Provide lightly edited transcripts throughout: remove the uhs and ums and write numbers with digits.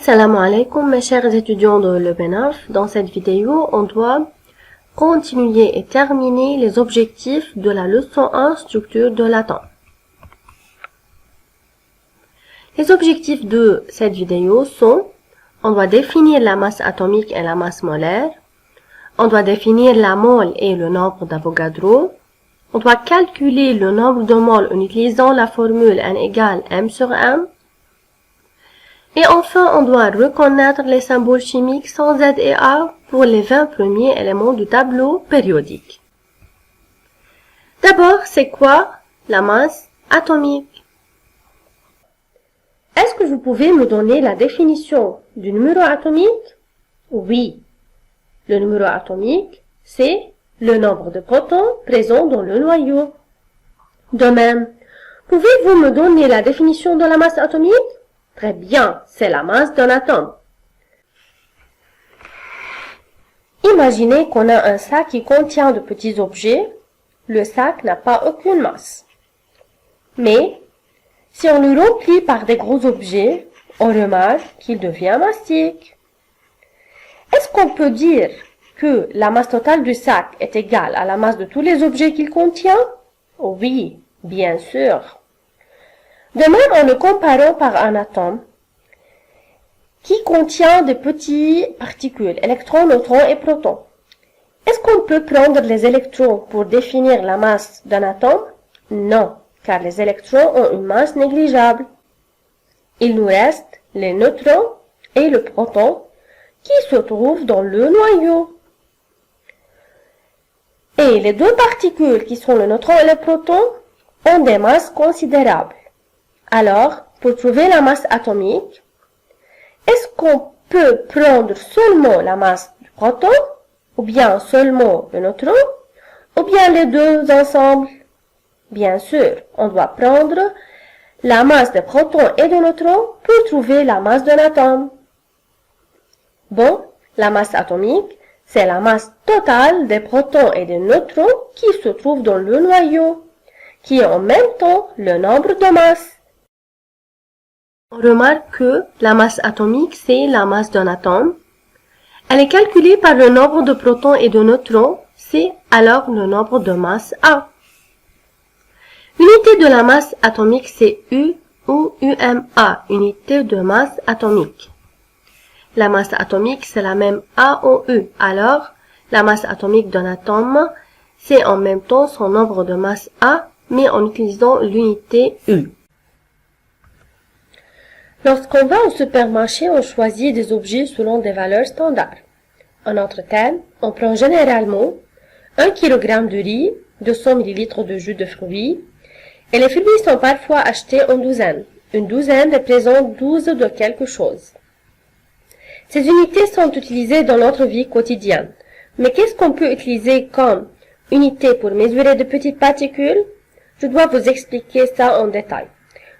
Assalamu alaikum mes chers étudiants de l'EBNAF. Dans cette vidéo, on doit continuer et terminer les objectifs de la leçon 1 structure de l'atome. Les objectifs de cette vidéo sont: on doit définir la masse atomique et la masse molaire, on doit définir la mole et le nombre d'Avogadro, on doit calculer le nombre de moles en utilisant la formule N égale M sur M, et enfin, on doit reconnaître les symboles chimiques sans Z et A pour les 20 premiers éléments du tableau périodique. D'abord, c'est quoi la masse atomique? Est-ce que vous pouvez me donner la définition du numéro atomique? Oui. Le numéro atomique, c'est le nombre de protons présents dans le noyau. De même, pouvez-vous me donner la définition de la masse atomique? Très bien, c'est la masse d'un atome. Imaginez qu'on a un sac qui contient de petits objets. Le sac n'a pas aucune masse. Mais, si on le remplit par des gros objets, on remarque qu'il devient massif. Est-ce qu'on peut dire que la masse totale du sac est égale à la masse de tous les objets qu'il contient? Oui, bien sûr. De même, en le comparant par un atome qui contient de petites particules, électrons, neutrons et protons. Est-ce qu'on peut prendre les électrons pour définir la masse d'un atome? Non, car les électrons ont une masse négligeable. Il nous reste les neutrons et le proton qui se trouvent dans le noyau. Et les deux particules qui sont le neutron et le proton ont des masses considérables. Alors, pour trouver la masse atomique, est-ce qu'on peut prendre seulement la masse du proton, ou bien seulement le neutron, ou bien les deux ensemble? Bien sûr, on doit prendre la masse des protons et des neutrons pour trouver la masse d'un atome. Bon, la masse atomique, c'est la masse totale des protons et des neutrons qui se trouvent dans le noyau, qui est en même temps le nombre de masses. On remarque que la masse atomique, c'est la masse d'un atome. Elle est calculée par le nombre de protons et de neutrons, c'est alors le nombre de masse A. L'unité de la masse atomique, c'est U ou UMA, unité de masse atomique. La masse atomique, c'est la même A ou U. Alors, la masse atomique d'un atome, c'est en même temps son nombre de masse A, mais en utilisant l'unité U. Lorsqu'on va au supermarché, on choisit des objets selon des valeurs standards. En autre termes, on prend généralement 1 kg de riz, 200 ml de jus de fruits, et les fruits sont parfois achetés en douzaines. Une douzaine représente 12 de quelque chose. Ces unités sont utilisées dans notre vie quotidienne. Mais qu'est-ce qu'on peut utiliser comme unité pour mesurer de petites particules? Je dois vous expliquer ça en détail.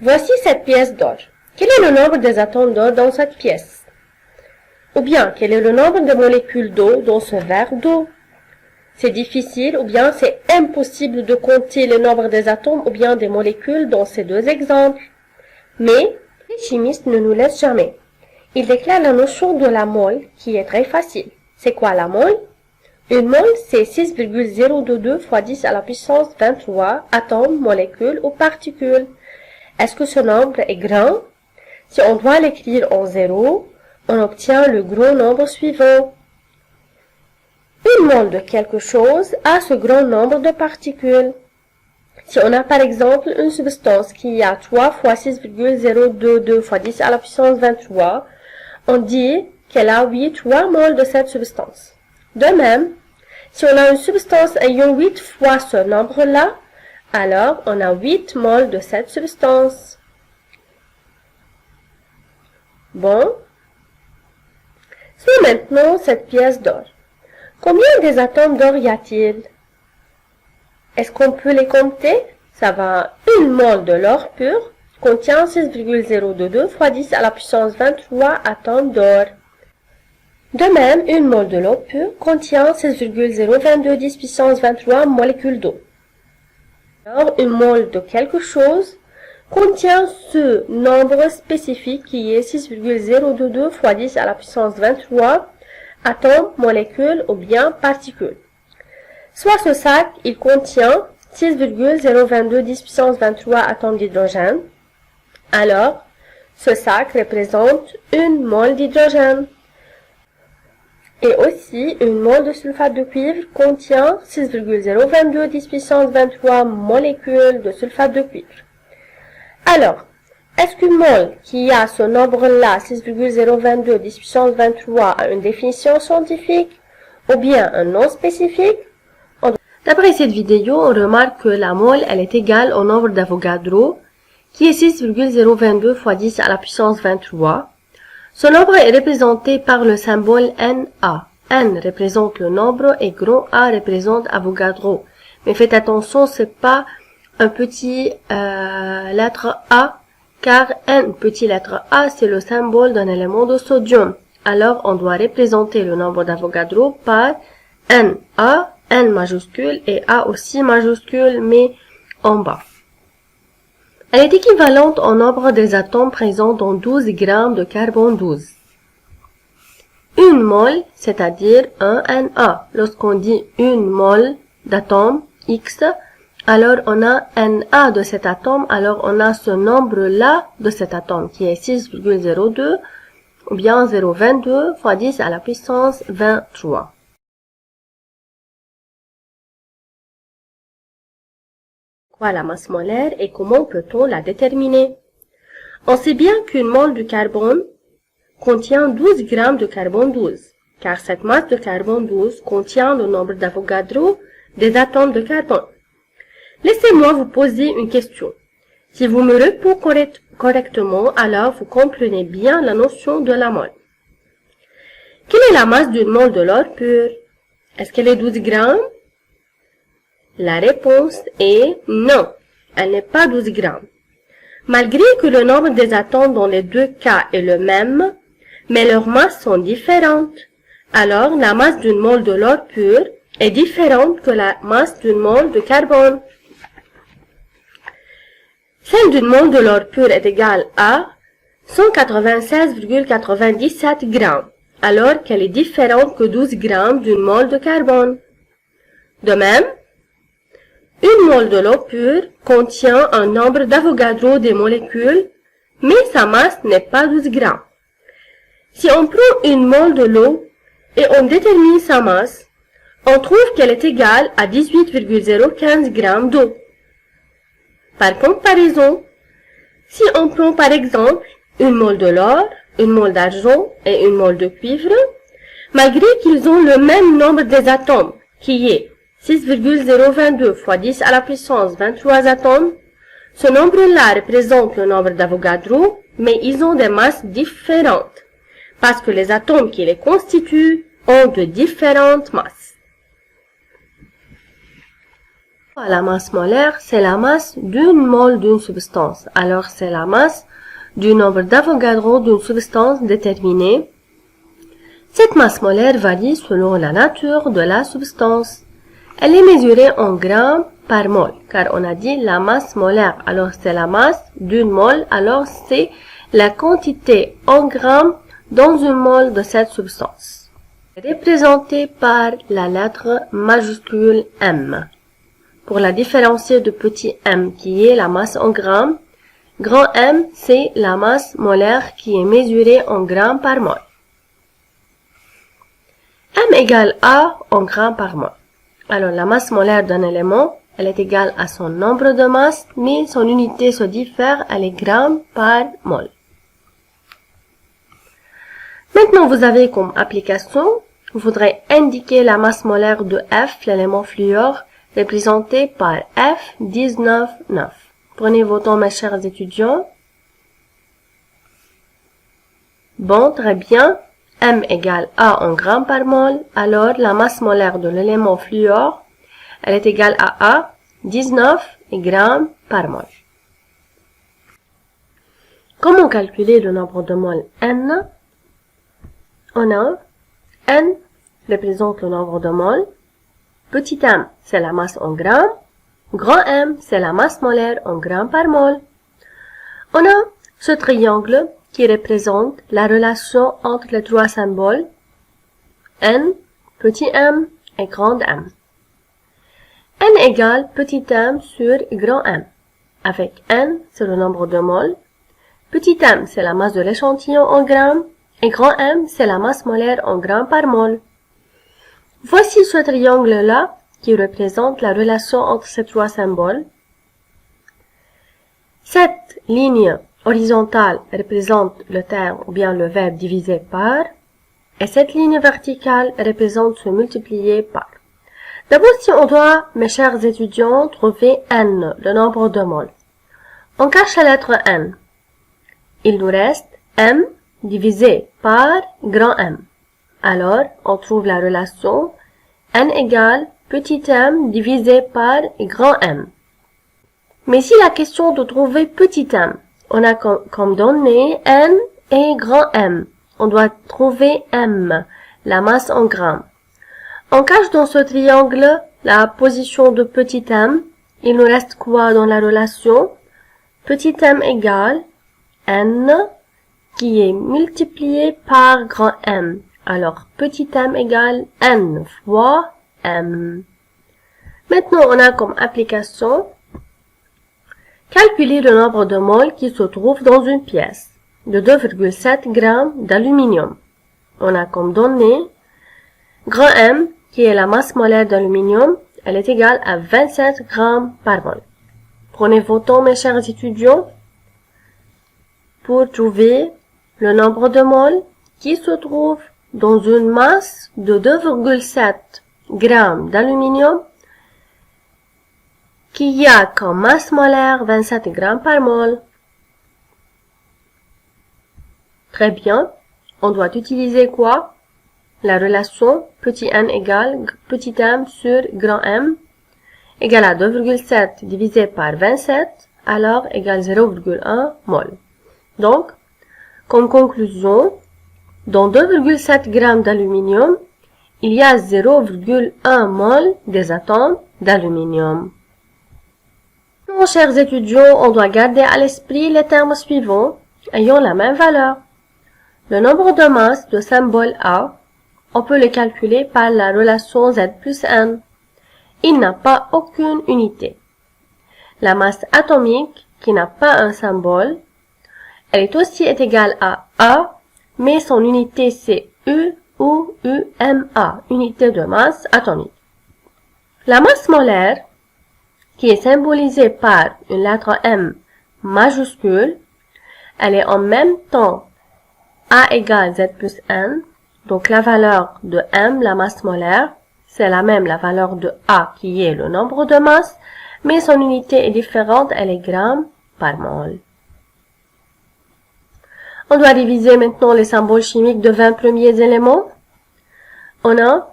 Voici cette pièce d'or. Quel est le nombre des atomes d'or dans cette pièce? Ou bien, quel est le nombre de molécules d'eau dans ce verre d'eau? C'est difficile ou bien c'est impossible de compter le nombre des atomes ou bien des molécules dans ces deux exemples. Mais, les chimistes ne nous laissent jamais. Ils déclarent la notion de la mole qui est très facile. C'est quoi la mole? Une mole, c'est 6,022 fois 10 à la puissance 23 atomes, molécules ou particules. Est-ce que ce nombre est grand? Si on doit l'écrire en zéro, on obtient le gros nombre suivant. Une mole de quelque chose a ce grand nombre de particules. Si on a par exemple une substance qui a 3 fois 6,022 fois 10 à la puissance 23, on dit qu'elle a 3 moles de cette substance. De même, si on a une substance ayant 8 fois ce nombre-là, alors on a 8 moles de cette substance. Bon, c'est maintenant cette pièce d'or. Combien des atomes d'or y a-t-il? Est-ce qu'on peut les compter? Ça va, une mole de l'or pur contient 6,022 fois 10 à la puissance 23 atomes d'or. De même, une mole de l'eau pure contient 6,022 10 puissance 23 molécules d'eau. Alors, une mole de quelque chose contient ce nombre spécifique qui est 6,022 fois 10 à la puissance 23 atomes, molécules ou bien particules. Soit ce sac, il contient 6,022 10 puissance 23 atomes d'hydrogène. Alors, ce sac représente une mole d'hydrogène. Et aussi, une mole de sulfate de cuivre contient 6,022 10 puissance 23 molécules de sulfate de cuivre. Alors, est-ce qu'une mole qui a ce nombre-là, 6,022 10 puissance 23, a une définition scientifique ou bien un nom spécifique? D'après cette vidéo, on remarque que la mole, elle est égale au nombre d'Avogadro, qui est 6,022 fois 10 à la puissance 23. Ce nombre est représenté par le symbole Na. N représente le nombre et grand A représente Avogadro. Mais faites attention, c'est pas un petit lettre A, car N petit lettre A, c'est le symbole d'un élément de sodium. Alors, on doit représenter le nombre d'Avogadro par Na, N majuscule et A aussi majuscule, mais en bas. Elle est équivalente au nombre des atomes présents dans 12 grammes de carbone 12. Une mole, c'est-à-dire un Na. Lorsqu'on dit une mole d'atome X, alors on a Na de cet atome, alors on a ce nombre-là de cet atome qui est 6,02 ou bien 0,22 fois 10 à la puissance 23. Quoi la masse molaire et comment peut-on la déterminer? On sait bien qu'une mole de carbone contient 12 grammes de carbone 12, car cette masse de carbone 12 contient le nombre d'Avogadro des atomes de carbone. Laissez-moi vous poser une question. Si vous me répondez correctement, alors vous comprenez bien la notion de la mole. Quelle est la masse d'une mole de l'or pur? Est-ce qu'elle est 12 grammes? La réponse est non, elle n'est pas 12 grammes. Malgré que le nombre des atomes dans les deux cas est le même, mais leurs masses sont différentes. Alors, la masse d'une mole de l'or pur est différente que la masse d'une mole de carbone. Celle d'une mole de l'or pur est égale à 196,97 grammes, alors qu'elle est différente que 12 grammes d'une mole de carbone. De même, une mole de l'eau pure contient un nombre d'Avogadro des molécules, mais sa masse n'est pas 12 grammes. Si on prend une mole de l'eau et on détermine sa masse, on trouve qu'elle est égale à 18,015 grammes d'eau. Par comparaison, si on prend par exemple une mole de l'or, une mole d'argent et une mole de cuivre, malgré qu'ils ont le même nombre des atomes, qui est 6,022 fois 10 à la puissance 23 atomes, ce nombre-là représente le nombre d'Avogadro, mais ils ont des masses différentes, parce que les atomes qui les constituent ont de différentes masses. La masse molaire, c'est la masse d'une mole d'une substance. Alors, c'est la masse du nombre d'Avogadro d'une substance déterminée. Cette masse molaire varie selon la nature de la substance. Elle est mesurée en grammes par mole, car on a dit la masse molaire. Alors, c'est la masse d'une mole, alors c'est la quantité en grammes dans une mole de cette substance. Représentée par la lettre majuscule M. Pour la différencier de petit m qui est la masse en grammes, grand M c'est la masse molaire qui est mesurée en grammes par mole. M égale A en grammes par mole. Alors la masse molaire d'un élément, elle est égale à son nombre de masses, mais son unité se diffère, elle est grammes par mole. Maintenant vous avez comme application, vous voudrez indiquer la masse molaire de F, l'élément fluor, représenté par F19,9. Prenez vos temps, mes chers étudiants. Bon, très bien. M égale A en grammes par mole. Alors, la masse molaire de l'élément fluor, elle est égale à A, 19 grammes par mole. Comment calculer le nombre de moles N? On a N représente le nombre de moles. Petit m, c'est la masse en grammes. Grand M, c'est la masse molaire en grammes par mole. On a ce triangle qui représente la relation entre les trois symboles n, petit m et grand M. N égale petit m sur grand M. Avec n, c'est le nombre de moles. Petit m, c'est la masse de l'échantillon en grammes. Et grand M, c'est la masse molaire en grammes par mol. Voici ce triangle-là qui représente la relation entre ces trois symboles. Cette ligne horizontale représente le terme ou bien le verbe divisé par, et cette ligne verticale représente se multiplier par. D'abord, si on doit, mes chers étudiants, trouver n, le nombre de moles, on cache la lettre n. Il nous reste m divisé par grand M. Alors, on trouve la relation n égale petit m divisé par grand M. Mais si la question de trouver petit m, on a comme données n et grand M. On doit trouver m, la masse en grammes. On cache dans ce triangle la position de petit m. Il nous reste quoi dans la relation? Petit m égale n qui est multiplié par grand M. Alors, petit m égale n fois m. Maintenant, on a comme application calculer le nombre de moles qui se trouve dans une pièce de 2,7 g d'aluminium. On a comme donnée grand M, qui est la masse molaire d'aluminium, elle est égale à 27 g par mol. Prenez vos temps, mes chers étudiants, pour trouver le nombre de moles qui se trouve dans une masse de 2,7 g d'aluminium qui a comme masse molaire 27 g par mol. Très bien. On doit utiliser quoi? La relation petit n égale petit m sur grand M égale à 2,7 divisé par 27, alors égale 0,1 mol. Donc, comme conclusion, dans 2,7 g d'aluminium, il y a 0,1 mol des atomes d'aluminium. Mes chers étudiants, on doit garder à l'esprit les termes suivants ayant la même valeur. Le nombre de masses de symbole A, on peut le calculer par la relation Z plus N. Il n'a pas aucune unité. La masse atomique, qui n'a pas un symbole, elle est aussi égale à A, mais son unité c'est U ou UMA, unité de masse atomique. La masse molaire, qui est symbolisée par une lettre M majuscule, elle est en même temps A égale Z plus N, donc la valeur de M, la masse molaire, c'est la même la valeur de A qui est le nombre de masse, mais son unité est différente, elle est grammes par mol. On doit diviser maintenant les symboles chimiques de 20 premiers éléments. On a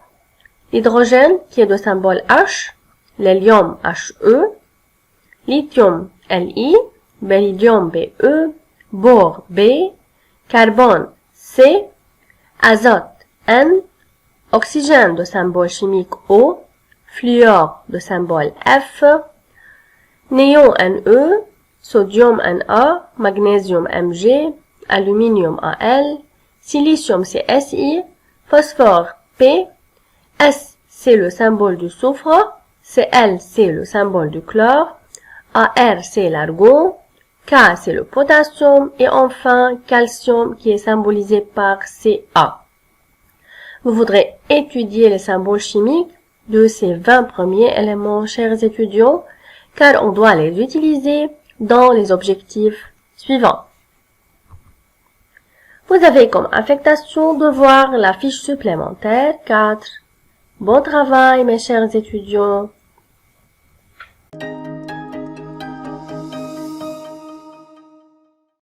l'hydrogène qui est de symbole H, l'hélium He, lithium Li, baridium Be, bore B, carbone C, azote N, oxygène de symbole chimique O, fluor de symbole F, néon Ne, sodium Na, magnésium Mg, aluminium Al, silicium Si, phosphore P, S c'est le symbole du soufre, Cl c'est le symbole du chlore, Ar c'est l'argon, K c'est le potassium et enfin calcium qui est symbolisé par Ca. Vous voudrez étudier les symboles chimiques de ces 20 premiers éléments, chers étudiants, car on doit les utiliser dans les objectifs suivants. Vous avez comme affectation de voir la fiche supplémentaire 4. Bon travail, mes chers étudiants.